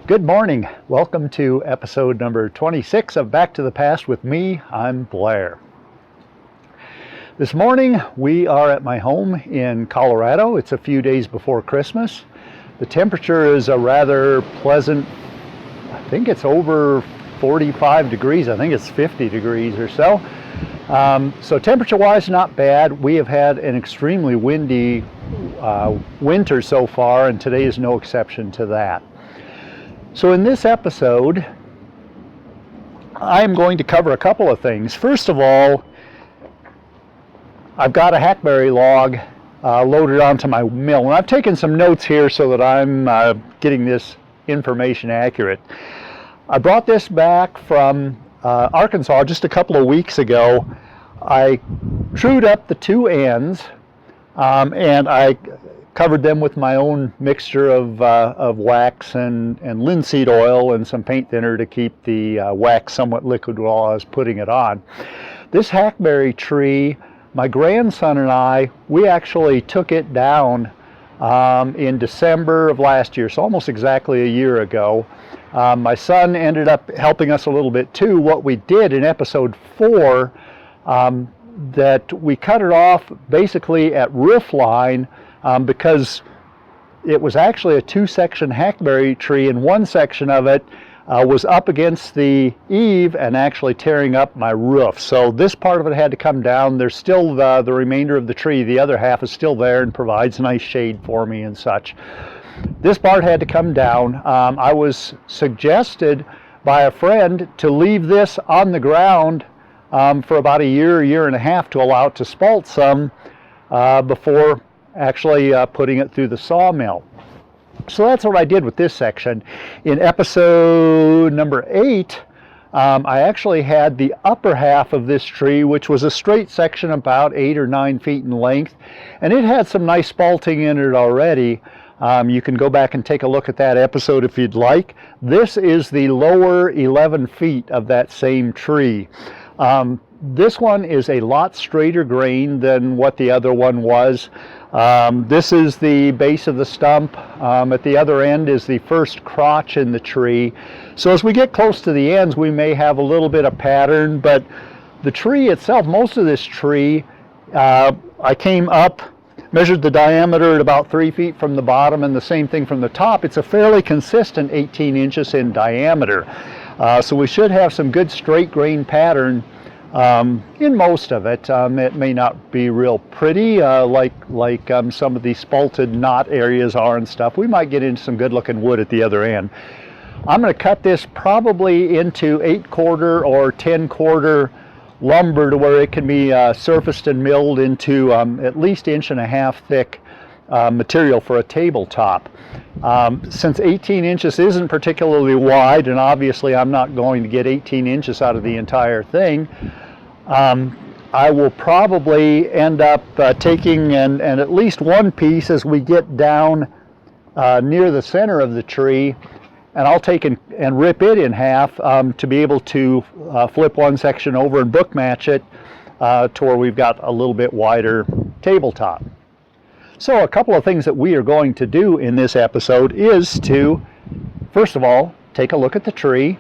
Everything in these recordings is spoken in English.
Good morning. Welcome to episode number 26 of Back to the Past with me. I'm Blair. This morning we are at my home in Colorado. It's a few days before Christmas. The temperature is a rather pleasant, I think it's over 45 degrees. I think it's 50 degrees or so. So temperature-wise, not bad. We have had an extremely windy winter so far, and today is no exception to that. So in this episode, I'm going to cover a couple of things. First of all, I've got a Hackberry log loaded onto my mill, and I've taken some notes here so that I'm getting this information accurate. I brought this back from Arkansas just a couple of weeks ago. I trued up the two ends, and I covered them with my own mixture of wax and linseed oil and some paint thinner to keep the wax somewhat liquid while I was putting it on. This Hackberry tree, my grandson and I, we actually took it down in December of last year, so almost exactly a year ago. My son ended up helping us a little bit too. What we did in episode 4, that we cut it off basically at roof line, because it was actually a two-section hackberry tree, and one section of it was up against the eave and actually tearing up my roof. So this part of it had to come down. There's still the remainder of the tree. The other half is still there and provides nice shade for me and such. This part had to come down. I was suggested by a friend to leave this on the ground for about a year and a half to allow it to spalt some before actually putting it through the sawmill. So that's what I did with this section. In episode number 8, I actually had the upper half of this tree, which was a straight section about 8 or 9 feet in length, and it had some nice spalting in it already. You can go back and take a look at that episode if you'd like. This is the lower 11 feet of that same tree. This one is a lot straighter grain than what the other one was. This is the base of the stump. At the other end is the first crotch in the tree. So as we get close to the ends, we may have a little bit of pattern, but the tree itself, most of this tree, I came up, measured the diameter at about 3 feet from the bottom, and the same thing from the top. It's a fairly consistent 18 inches in diameter. So we should have some good straight grain pattern in most of it. It may not be real pretty like some of these spalted knot areas are and stuff. We might get into some good looking wood at the other end. I'm going to cut this probably into 8/4 or 10/4 lumber to where it can be surfaced and milled into at least 1.5 inch thick material for a tabletop. Since 18 inches isn't particularly wide, and obviously I'm not going to get 18 inches out of the entire thing, I will probably end up taking and at least one piece as we get down near the center of the tree, and I'll take and rip it in half to be able to flip one section over and book match it to where we've got a little bit wider tabletop. So a couple of things that we are going to do in this episode is to, first of all, take a look at the tree,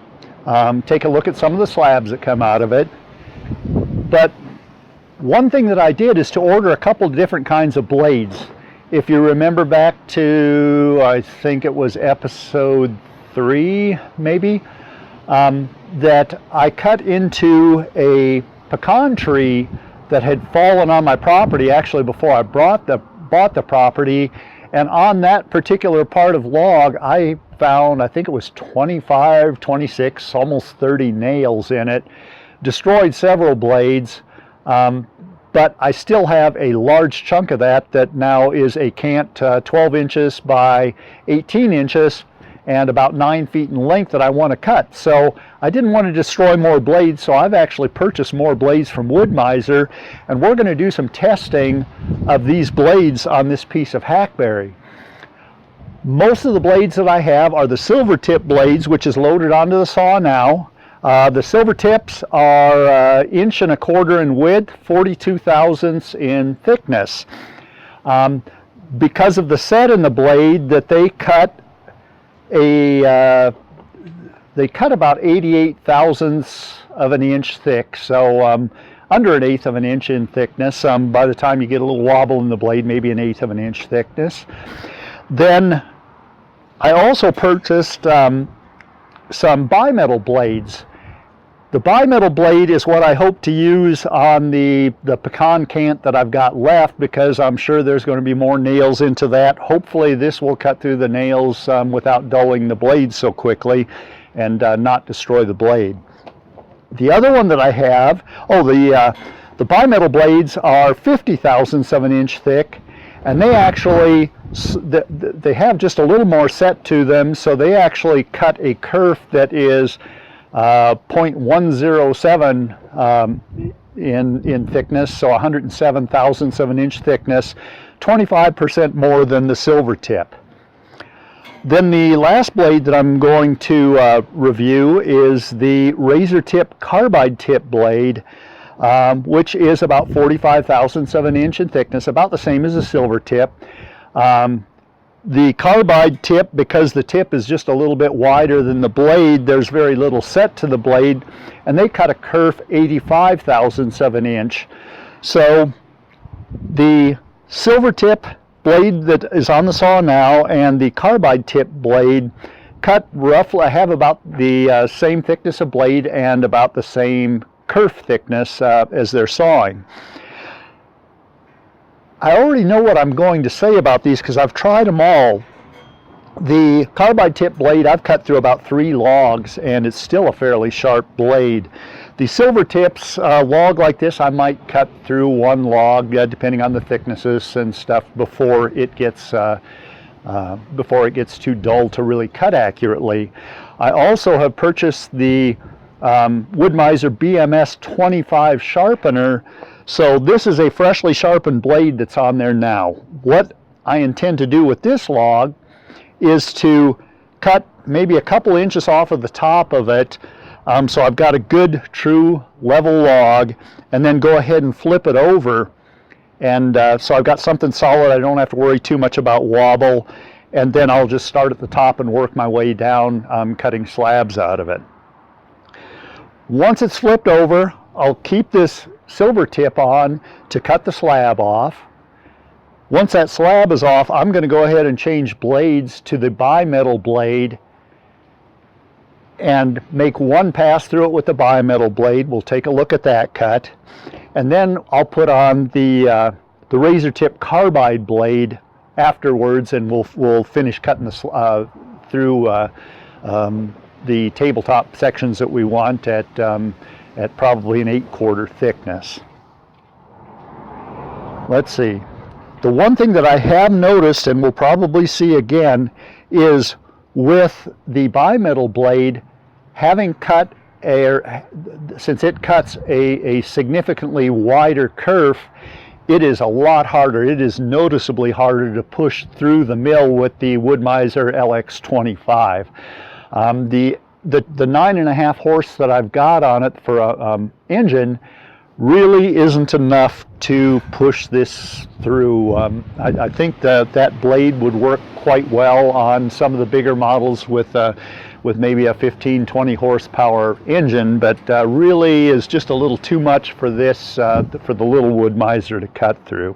take a look at some of the slabs that come out of it. But one thing that I did is to order a couple of different kinds of blades. If you remember back to, I think it was episode 3 maybe, that I cut into a pecan tree that had fallen on my property actually before I bought the property, and on that particular part of log I found, I think it was 25, 26, almost 30 nails in it. Destroyed several blades, but I still have a large chunk of that now is a cant 12 inches by 18 inches and about 9 feet in length that I want to cut. So I didn't want to destroy more blades, so I've actually purchased more blades from Woodmizer, and we're going to do some testing of these blades on this piece of Hackberry. Most of the blades that I have are the Silvertip blades, which is loaded onto the saw now. The Silvertips are 1.25 inches in width, 42 thousandths in thickness. Because of the set in the blade that they cut they cut about 88 thousandths of an inch thick, so under an eighth of an inch in thickness. By the time you get a little wobble in the blade, maybe an eighth of an inch thickness. Then I also purchased some bimetal blades. The bimetal blade is what I hope to use on the pecan cant that I've got left, because I'm sure there's going to be more nails into that. Hopefully this will cut through the nails without dulling the blade so quickly and not destroy the blade. The other one that I have, the bimetal blades are 50 thousandths of an inch thick, and they actually, they have just a little more set to them, so they actually cut a kerf that is 0.107 in thickness, so 107 thousandths of an inch thickness, 25% more than the Silvertip. Then the last blade that I'm going to review is the Razortip Carbide tip blade, which is about 45 thousandths of an inch in thickness, about the same as the Silvertip. The carbide tip, because the tip is just a little bit wider than the blade, there's very little set to the blade, and they cut a kerf 85 thousandths of an inch. So the Silvertip blade that is on the saw now and the carbide tip blade cut roughly, have about the same thickness of blade and about the same kerf thickness as they're sawing. I already know what I'm going to say about these because I've tried them all. The carbide tip blade I've cut through about 3 logs, and it's still a fairly sharp blade. The Silvertip's log like this, I might cut through 1 log, depending on the thicknesses and stuff, before it gets too dull to really cut accurately. I also have purchased the Woodmizer BMS 25 sharpener. So this is a freshly sharpened blade that's on there now. What I intend to do with this log is to cut maybe a couple inches off of the top of it, so I've got a good, true, level log, and then go ahead and flip it over. And so I've got something solid. I don't have to worry too much about wobble. And then I'll just start at the top and work my way down, cutting slabs out of it. Once it's flipped over, I'll keep this Silvertip on to cut the slab off. Once that slab is off, I'm going to go ahead and change blades to the bimetal blade and make 1 pass through it with the bimetal blade. We'll take a look at that cut. And then I'll put on the Razortip Carbide blade afterwards, and we'll finish cutting through the tabletop sections that we want at probably an 8/4 thickness. Let's see. The one thing that I have noticed, and will probably see again, is with the bimetal blade, having cut since it cuts a significantly wider kerf, it is a lot harder. It is noticeably harder to push through the mill with the Woodmizer LX25. The 9.5 horse that I've got on it for a engine really isn't enough to push this through. I think that blade would work quite well on some of the bigger models with maybe a 15-20 horsepower engine, but really is just a little too much for this, for the little Woodmizer to cut through.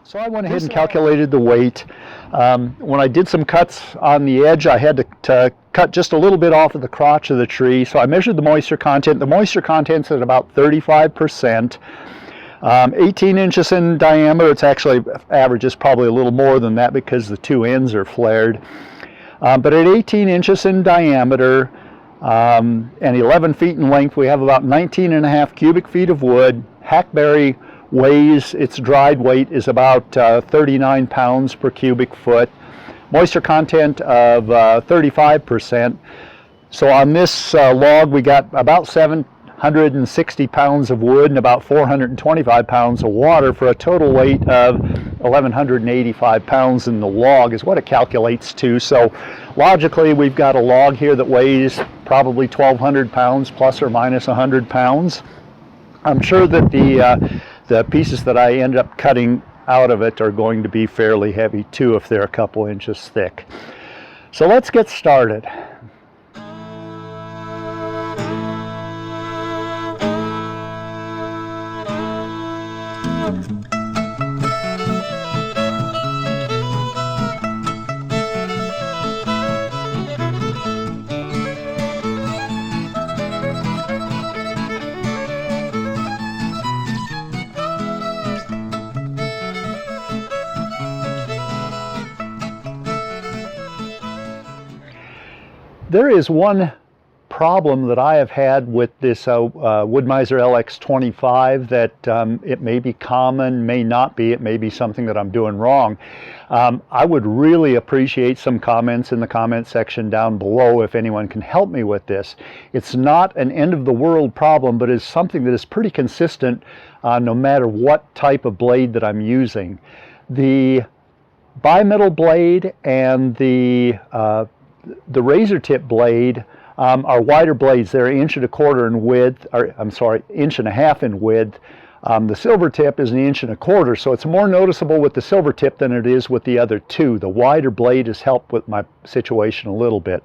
So I went ahead and calculated the weight. When I did some cuts on the edge, I had to cut just a little bit off of the crotch of the tree. So I measured the moisture content. The moisture content's at about 35%. 18 inches in diameter. It's actually, average is probably a little more than that because the 2 ends are flared. But at 18 inches in diameter and 11 feet in length, we have about 19.5 cubic feet of wood. Hackberry weighs, its dried weight is about 39 pounds per cubic foot. Moisture content of 35%. So on this log we got about 760 pounds of wood and about 425 pounds of water for a total weight of 1,185 pounds in the log is what it calculates to. So logically we've got a log here that weighs probably 1,200 pounds plus or minus 100 pounds. I'm sure that the pieces that I end up cutting out of it are going to be fairly heavy too if they're a couple inches thick. So let's get started. There is one problem that I have had with this Woodmizer LX25 that it may be common, may not be, it may be something that I'm doing wrong. I would really appreciate some comments in the comment section down below if anyone can help me with this. It's not an end of the world problem, but it's something that is pretty consistent no matter what type of blade that I'm using. The bimetal blade and the Razortip blade are wider blades. They're 1.25 inches in width, or I'm sorry, 1.5 inches in width. The Silvertip is 1.25 inches, so it's more noticeable with the Silvertip than it is with the other two. The wider blade has helped with my situation a little bit.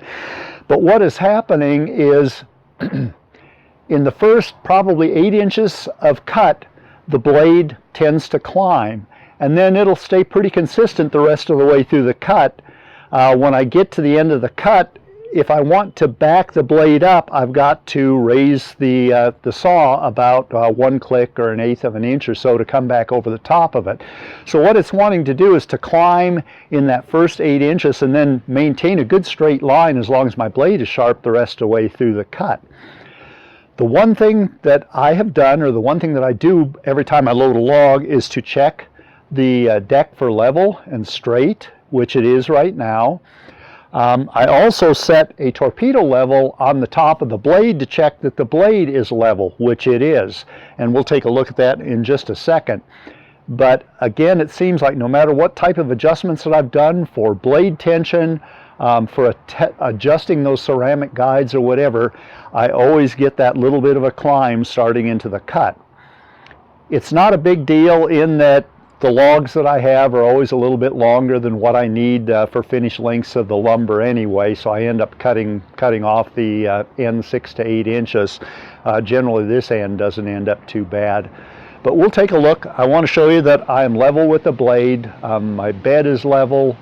But what is happening is in the first probably 8 inches of cut, the blade tends to climb, and then it'll stay pretty consistent the rest of the way through the cut. When I get to the end of the cut, if I want to back the blade up, I've got to raise the saw about 1 click or 1/8 of an inch or so to come back over the top of it. So what it's wanting to do is to climb in that first 8 inches and then maintain a good straight line as long as my blade is sharp the rest of the way through the cut. The one thing that I have done, or the one thing that I do every time I load a log, is to check the deck for level and straight, which it is right now. I also set a torpedo level on the top of the blade to check that the blade is level, which it is. And we'll take a look at that in just a second. But again, it seems like no matter what type of adjustments that I've done for blade tension, for adjusting those ceramic guides or whatever, I always get that little bit of a climb starting into the cut. It's not a big deal in that the logs that I have are always a little bit longer than what I need for finished lengths of the lumber anyway, so I end up cutting off the end 6 to 8 inches. Generally this end doesn't end up too bad. But we'll take a look. I want to show you that I am level with the blade. My bed is level.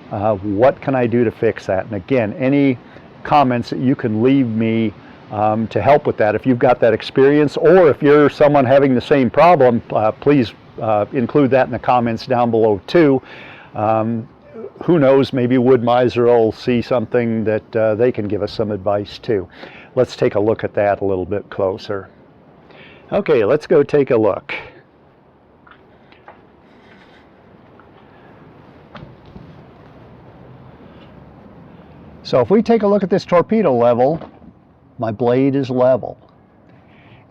What can I do to fix that? And again, any comments that you can leave me to help with that, if you've got that experience, or if you're someone having the same problem, please include that in the comments down below too. Who knows, maybe Woodmizer will see something that they can give us some advice too. Let's take a look at that a little bit closer. Okay, let's go take a look. So if we take a look at this torpedo level, my blade is level.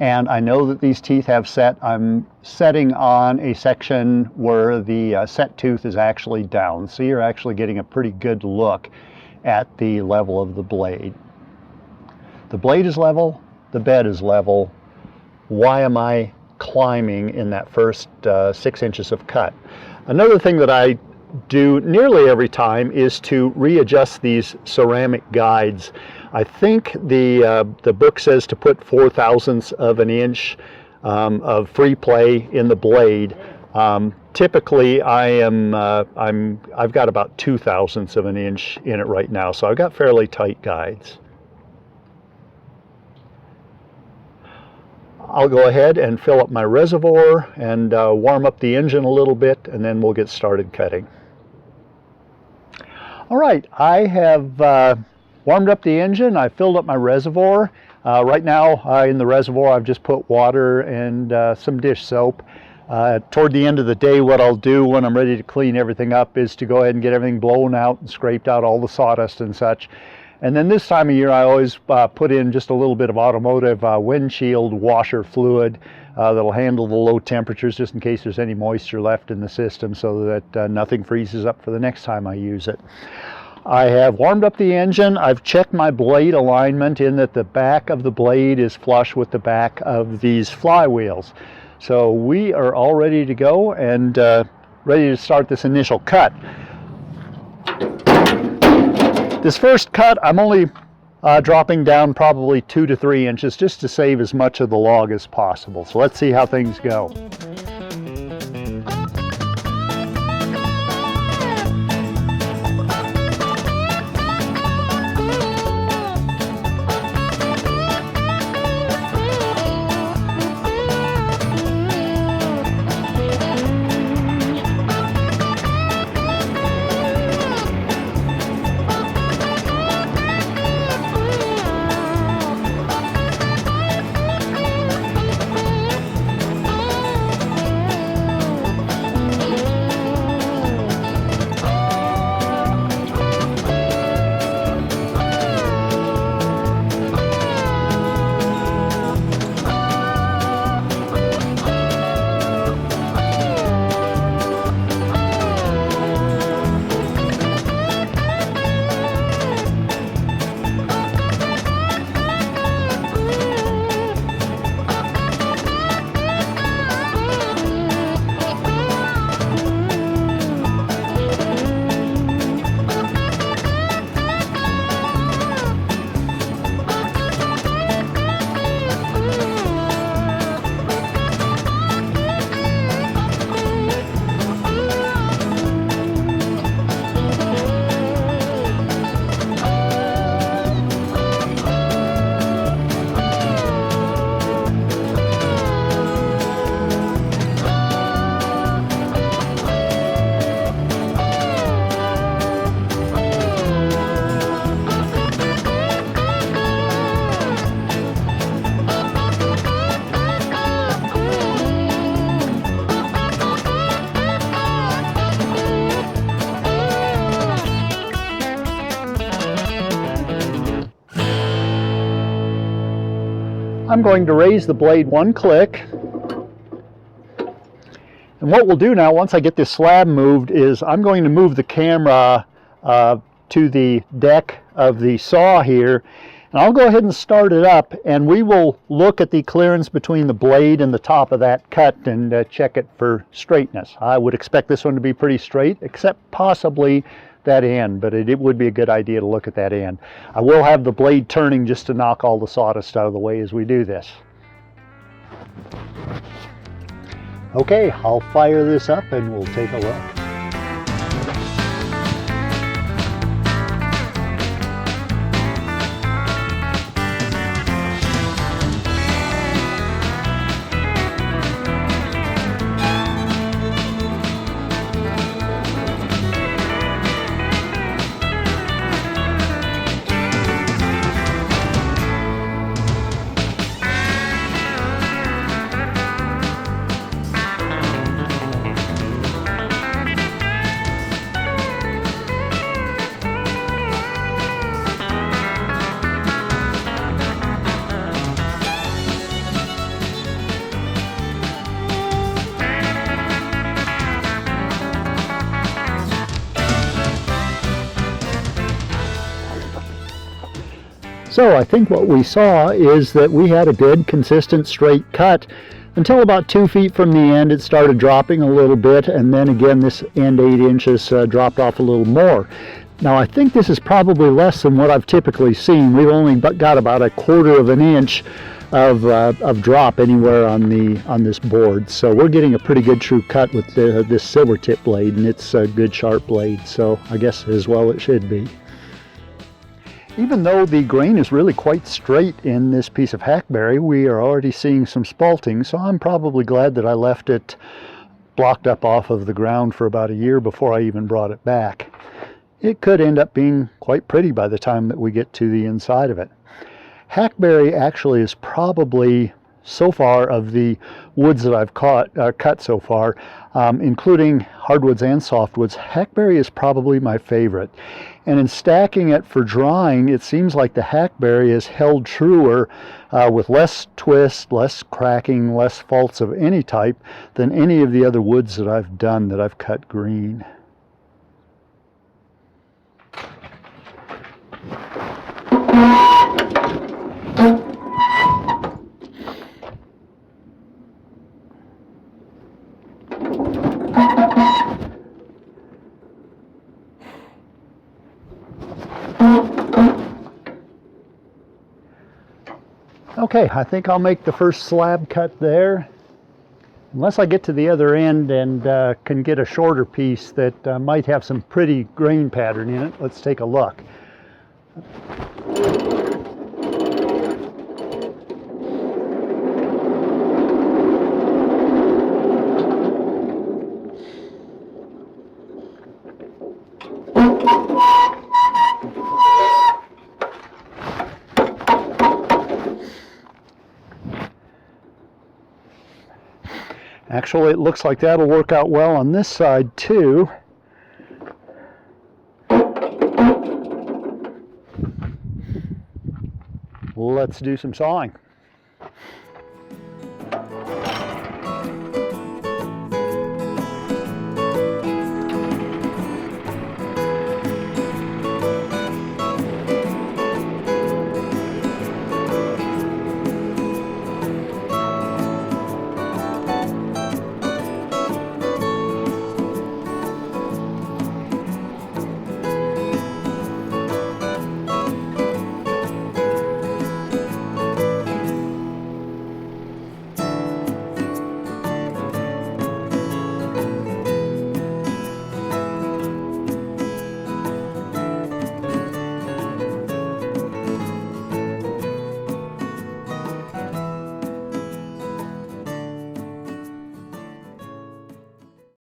And I know that these teeth have set. I'm setting on a section where the set tooth is actually down. So you're actually getting a pretty good look at the level of the blade. The blade is level, the bed is level. Why am I climbing in that first 6 inches of cut? Another thing that I do nearly every time is to readjust these ceramic guides. I think the book says to put 4/1000ths of an inch of free play in the blade. Typically, I've got about 2/1000ths of an inch in it right now, so I've got fairly tight guides. I'll go ahead and fill up my reservoir and warm up the engine a little bit, and then we'll get started cutting. All right, I have warmed up the engine. I filled up my reservoir. Right now in the reservoir I've just put water and some dish soap. Toward the end of the day, what I'll do when I'm ready to clean everything up is to go ahead and get everything blown out and scraped out, all the sawdust and such. And then this time of year I always put in just a little bit of automotive windshield washer fluid that'll handle the low temperatures just in case there's any moisture left in the system, so that nothing freezes up for the next time I use it. I have warmed up the engine. I've checked my blade alignment in that the back of the blade is flush with the back of these flywheels. So we are all ready to go and ready to start this initial cut. This first cut, I'm only dropping down probably 2 to 3 inches just to save as much of the log as possible. So let's see how things go. I'm going to raise the blade 1 click. And what we'll do now, once I get this slab moved, is I'm going to move the camera to the deck of the saw here. And I'll go ahead and start it up, and we will look at the clearance between the blade and the top of that cut and check it for straightness. I would expect this one to be pretty straight, except possibly that end, but it would be a good idea to look at that end. I will have the blade turning just to knock all the sawdust out of the way as we do this. Okay, I'll fire this up and we'll take a look. So I think what we saw is that we had a good, consistent, straight cut until about 2 feet from the end. It started dropping a little bit, and then again this end 8 inches dropped off a little more. Now I think this is probably less than what I've typically seen. We've only got about 1/4 of an inch of drop anywhere on this board. So we're getting a pretty good true cut with this Silvertip blade, and it's a good sharp blade, so I guess as well it should be. Even though the grain is really quite straight in this piece of hackberry, we are already seeing some spalting, so I'm probably glad that I left it blocked up off of the ground for about a year before I even brought it back. It could end up being quite pretty by the time that we get to the inside of it. Hackberry actually is probably, so far, of the woods that I've cut so far, including hardwoods and softwoods, hackberry is probably my favorite. And in stacking it for drying, it seems like the hackberry is held truer with less twist, less cracking, less faults of any type than any of the other woods that I've done that I've cut green. Okay, I think I'll make the first slab cut there. Unless I get to the other end and can get a shorter piece that might have some pretty grain pattern in it. Let's take a look. Actually, it looks like that'll work out well on this side too. Let's do some sawing.